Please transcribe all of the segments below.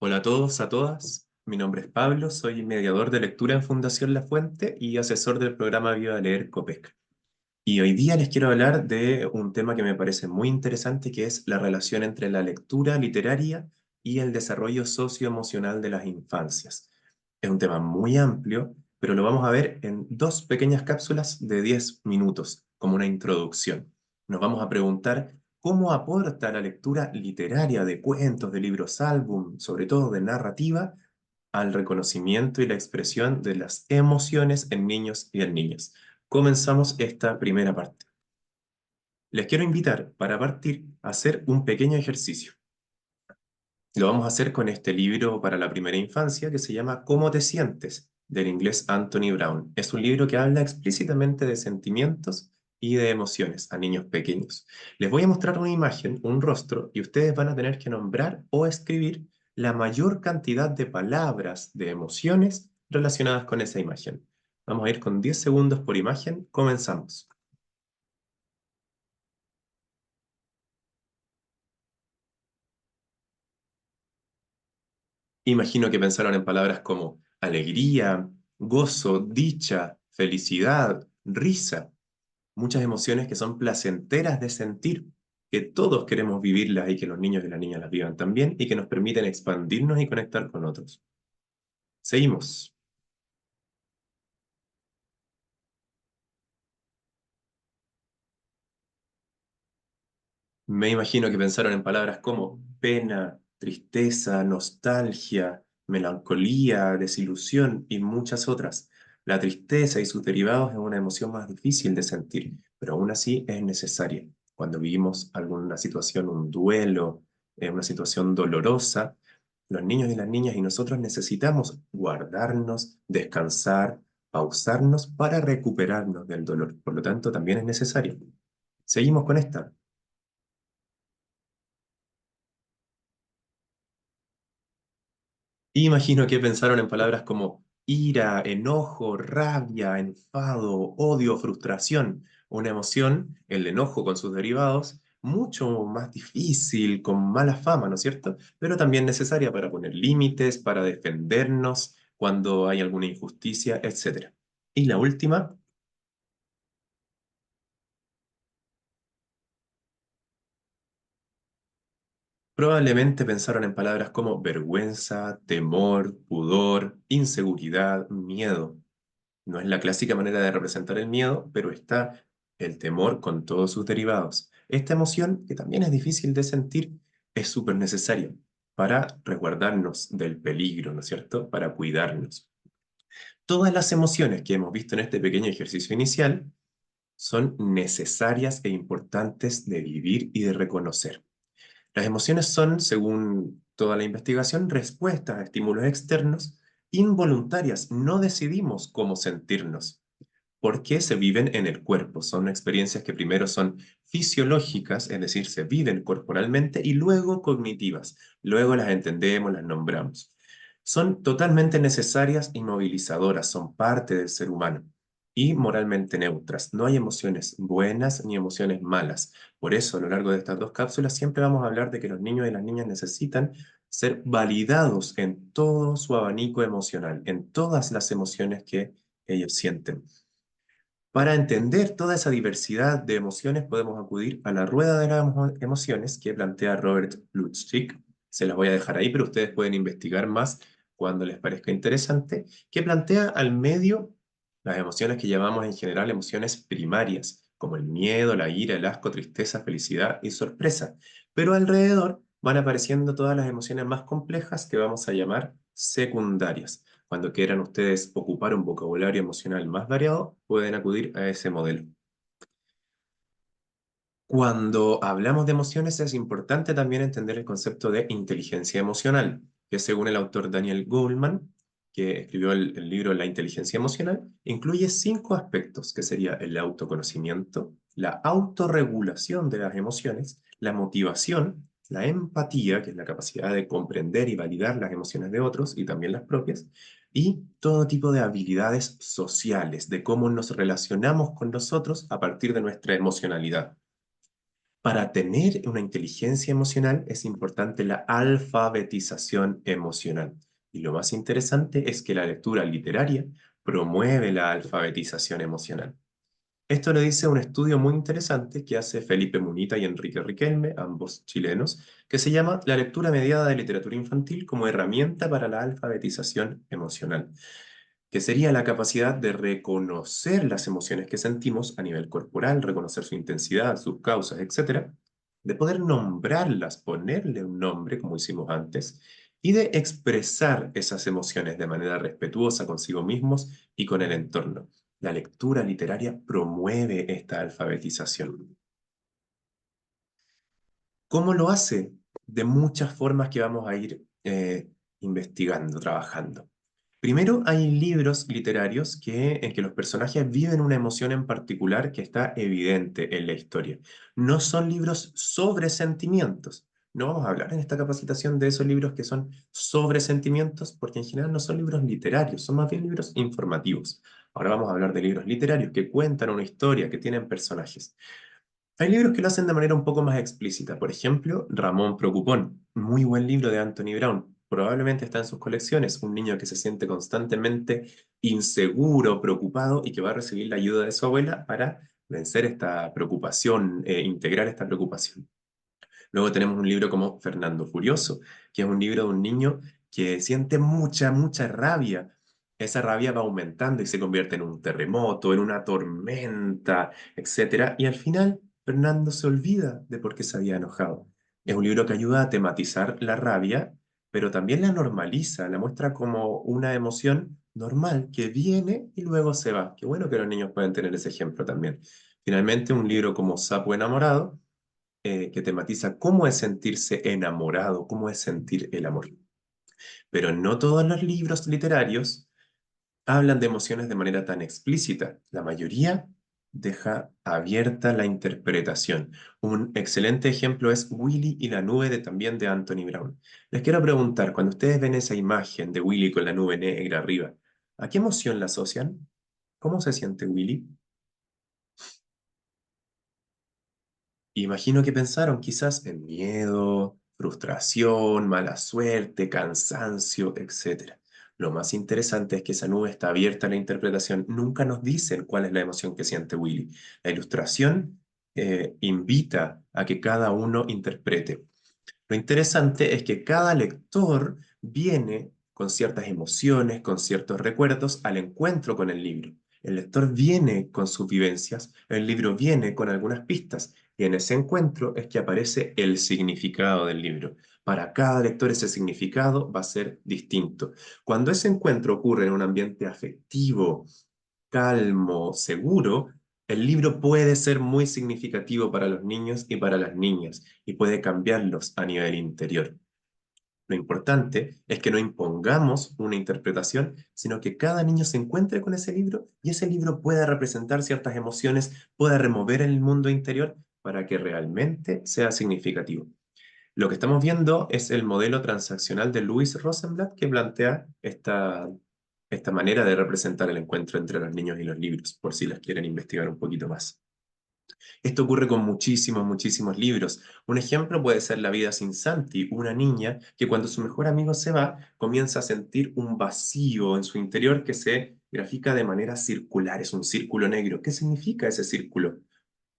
Hola a todos, a todas. Mi nombre es Pablo, soy mediador de lectura en Fundación La Fuente y asesor del programa Viva Leer COPEC. Y hoy día les quiero hablar de un tema que me parece muy interesante, que es la relación entre la lectura literaria y el desarrollo socioemocional de las infancias. Es un tema muy amplio, pero lo vamos a ver en dos pequeñas cápsulas de 10 minutos, como una introducción. Nos vamos a preguntar cómo aporta la lectura literaria de cuentos, de libros álbum, sobre todo de narrativa, al reconocimiento y la expresión de las emociones en niños y en niñas. Comenzamos esta primera parte. Les quiero invitar para partir a hacer un pequeño ejercicio. Lo vamos a hacer con este libro para la primera infancia que se llama ¿Cómo te sientes? Del inglés Anthony Brown. Es un libro que habla explícitamente de sentimientos y de emociones a niños pequeños. Les voy a mostrar una imagen, un rostro, y ustedes van a tener que nombrar o escribir la mayor cantidad de palabras, de emociones relacionadas con esa imagen. Vamos a ir con 10 segundos por imagen. Comenzamos. Imagino que pensaron en palabras como alegría, gozo, dicha, felicidad, risa, muchas emociones que son placenteras de sentir, que todos queremos vivirlas y que los niños y las niñas las vivan también y que nos permiten expandirnos y conectar con otros. Seguimos. Me imagino que pensaron en palabras como pena, tristeza, nostalgia, melancolía, desilusión y muchas otras. La tristeza y sus derivados es una emoción más difícil de sentir, pero aún así es necesaria. Cuando vivimos alguna situación, un duelo, una situación dolorosa, los niños y las niñas y nosotros necesitamos guardarnos, descansar, pausarnos para recuperarnos del dolor. Por lo tanto, también es necesario. Seguimos con esta. Imagino que pensaron en palabras como ira, enojo, rabia, enfado, odio, frustración, una emoción, el enojo con sus derivados, mucho más difícil, con mala fama, ¿no es cierto? Pero también necesaria para poner límites, para defendernos cuando hay alguna injusticia, etcétera. Y la última. Probablemente pensaron en palabras como vergüenza, temor, pudor, inseguridad, miedo. No es la clásica manera de representar el miedo, pero está el temor con todos sus derivados. Esta emoción, que también es difícil de sentir, es súper necesaria para resguardarnos del peligro, ¿no es cierto? Para cuidarnos. Todas las emociones que hemos visto en este pequeño ejercicio inicial son necesarias e importantes de vivir y de reconocer. Las emociones son, según toda la investigación, respuestas a estímulos externos involuntarias. No decidimos cómo sentirnos porque se viven en el cuerpo. Son experiencias que primero son fisiológicas, es decir, se viven corporalmente, y luego cognitivas. Luego las entendemos, las nombramos. Son totalmente necesarias y movilizadoras, son parte del ser humano y moralmente neutras. No hay emociones buenas ni emociones malas. Por eso, a lo largo de estas dos cápsulas, siempre vamos a hablar de que los niños y las niñas necesitan ser validados en todo su abanico emocional, en todas las emociones que ellos sienten. Para entender toda esa diversidad de emociones, podemos acudir a la rueda de las emociones que plantea Robert Lustig. Se las voy a dejar ahí, pero ustedes pueden investigar más cuando les parezca interesante, que plantea al medio las emociones que llamamos en general emociones primarias, como el miedo, la ira, el asco, tristeza, felicidad y sorpresa. Pero alrededor van apareciendo todas las emociones más complejas que vamos a llamar secundarias. Cuando quieran ustedes ocupar un vocabulario emocional más variado, pueden acudir a ese modelo. Cuando hablamos de emociones es importante también entender el concepto de inteligencia emocional, que según el autor Daniel Goleman, que escribió el libro La inteligencia emocional, incluye 5 aspectos, que sería el autoconocimiento, la autorregulación de las emociones, la motivación, la empatía, que es la capacidad de comprender y validar las emociones de otros y también las propias, y todo tipo de habilidades sociales, de cómo nos relacionamos con nosotros a partir de nuestra emocionalidad. Para tener una inteligencia emocional es importante la alfabetización emocional. Y lo más interesante es que la lectura literaria promueve la alfabetización emocional. Esto lo dice un estudio muy interesante que hace Felipe Munita y Enrique Riquelme, ambos chilenos, que se llama La lectura mediada de literatura infantil como herramienta para la alfabetización emocional, que sería la capacidad de reconocer las emociones que sentimos a nivel corporal, reconocer su intensidad, sus causas, etcétera, de poder nombrarlas, ponerle un nombre, como hicimos antes, y de expresar esas emociones de manera respetuosa consigo mismos y con el entorno. La lectura literaria promueve esta alfabetización. ¿Cómo lo hace? De muchas formas que vamos a ir investigando, trabajando. Primero, hay libros literarios en que los personajes viven una emoción en particular que está evidente en la historia. No son libros sobre sentimientos. No vamos a hablar en esta capacitación de esos libros que son sobre sentimientos, porque en general no son libros literarios, son más bien libros informativos. Ahora vamos a hablar de libros literarios que cuentan una historia, que tienen personajes. Hay libros que lo hacen de manera un poco más explícita. Por ejemplo, Ramón Preocupón, muy buen libro de Anthony Brown. Probablemente está en sus colecciones. Un niño que se siente constantemente inseguro, preocupado y que va a recibir la ayuda de su abuela para vencer esta preocupación, integrar esta preocupación. Luego tenemos un libro como Fernando Furioso, que es un libro de un niño que siente mucha, mucha rabia. Esa rabia va aumentando y se convierte en un terremoto, en una tormenta, etcétera. Y al final, Fernando se olvida de por qué se había enojado. Es un libro que ayuda a tematizar la rabia, pero también la normaliza, la muestra como una emoción normal que viene y luego se va. Qué bueno que los niños pueden tener ese ejemplo también. Finalmente, un libro como Sapo enamorado que tematiza cómo es sentirse enamorado, cómo es sentir el amor. Pero no todos los libros literarios hablan de emociones de manera tan explícita. La mayoría deja abierta la interpretación. Un excelente ejemplo es Willy y la nube también de Anthony Brown. Les quiero preguntar, cuando ustedes ven esa imagen de Willy con la nube negra arriba, ¿a qué emoción la asocian? ¿Cómo se siente Willy? Imagino que pensaron quizás en miedo, frustración, mala suerte, cansancio, etcétera. Lo más interesante es que esa nube está abierta a la interpretación. Nunca nos dicen cuál es la emoción que siente Willy. La ilustración invita a que cada uno interprete. Lo interesante es que cada lector viene con ciertas emociones, con ciertos recuerdos al encuentro con el libro. El lector viene con sus vivencias, el libro viene con algunas pistas y en ese encuentro es que aparece el significado del libro. Para cada lector ese significado va a ser distinto. Cuando ese encuentro ocurre en un ambiente afectivo, calmo, seguro, el libro puede ser muy significativo para los niños y para las niñas y puede cambiarlos a nivel interior. Lo importante es que no impongamos una interpretación, sino que cada niño se encuentre con ese libro y ese libro pueda representar ciertas emociones, pueda remover el mundo interior para que realmente sea significativo. Lo que estamos viendo es el modelo transaccional de Louis Rosenblatt que plantea esta manera de representar el encuentro entre los niños y los libros, por si las quieren investigar un poquito más. Esto ocurre con muchísimos, muchísimos libros. Un ejemplo puede ser La vida sin Santi, una niña que cuando su mejor amigo se va, comienza a sentir un vacío en su interior que se grafica de manera circular, es un círculo negro. ¿Qué significa ese círculo?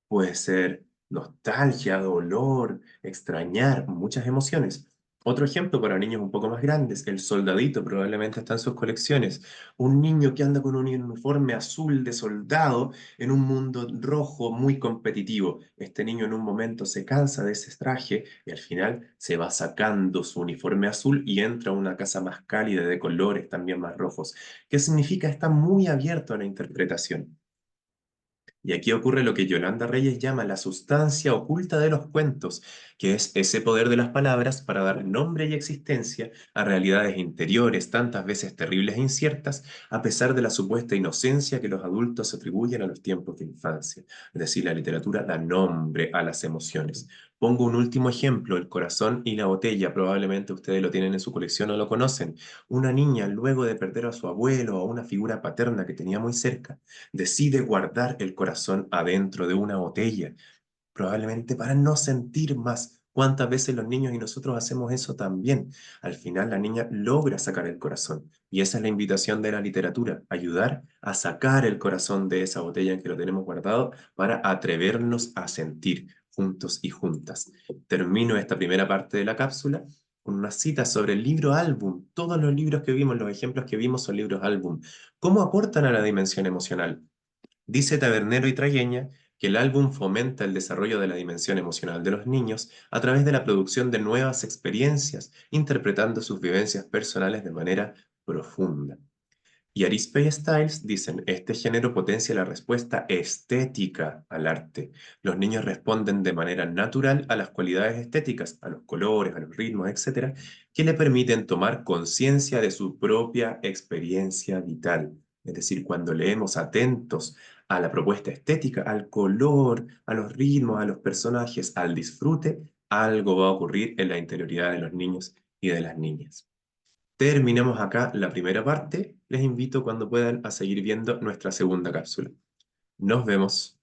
Puede ser nostalgia, dolor, extrañar, muchas emociones. Otro ejemplo para niños un poco más grandes, El Soldadito probablemente está en sus colecciones. Un niño que anda con un uniforme azul de soldado en un mundo rojo muy competitivo. Este niño en un momento se cansa de ese traje y al final se va sacando su uniforme azul y entra a una casa más cálida de colores también más rojos. ¿Qué significa? Está muy abierto a la interpretación. Y aquí ocurre lo que Yolanda Reyes llama la sustancia oculta de los cuentos, que es ese poder de las palabras para dar nombre y existencia a realidades interiores, tantas veces terribles e inciertas, a pesar de la supuesta inocencia que los adultos atribuyen a los tiempos de infancia. Es decir, la literatura da nombre a las emociones. Pongo un último ejemplo, El corazón y la botella. Probablemente ustedes lo tienen en su colección o lo conocen. Una niña, luego de perder a su abuelo o a una figura paterna que tenía muy cerca, decide guardar el corazón adentro de una botella. probablemente para no sentir más. ¿Cuántas veces los niños y nosotros hacemos eso también? Al final la niña logra sacar el corazón. Y esa es la invitación de la literatura, ayudar a sacar el corazón de esa botella en que lo tenemos guardado para atrevernos a sentir juntos y juntas. Termino esta primera parte de la cápsula con una cita sobre el libro álbum. Todos los libros que vimos, los ejemplos que vimos son libros álbum. ¿Cómo aportan a la dimensión emocional? Dice Tabernero y Tragueña que el álbum fomenta el desarrollo de la dimensión emocional de los niños a través de la producción de nuevas experiencias, interpretando sus vivencias personales de manera profunda. Y Arispe y Stiles dicen, este género potencia la respuesta estética al arte. Los niños responden de manera natural a las cualidades estéticas, a los colores, a los ritmos, etcétera, que le permiten tomar conciencia de su propia experiencia vital. Es decir, cuando leemos atentos a la propuesta estética, al color, a los ritmos, a los personajes, al disfrute, algo va a ocurrir en la interioridad de los niños y de las niñas. Terminemos acá la primera parte. Les invito cuando puedan a seguir viendo nuestra segunda cápsula. Nos vemos.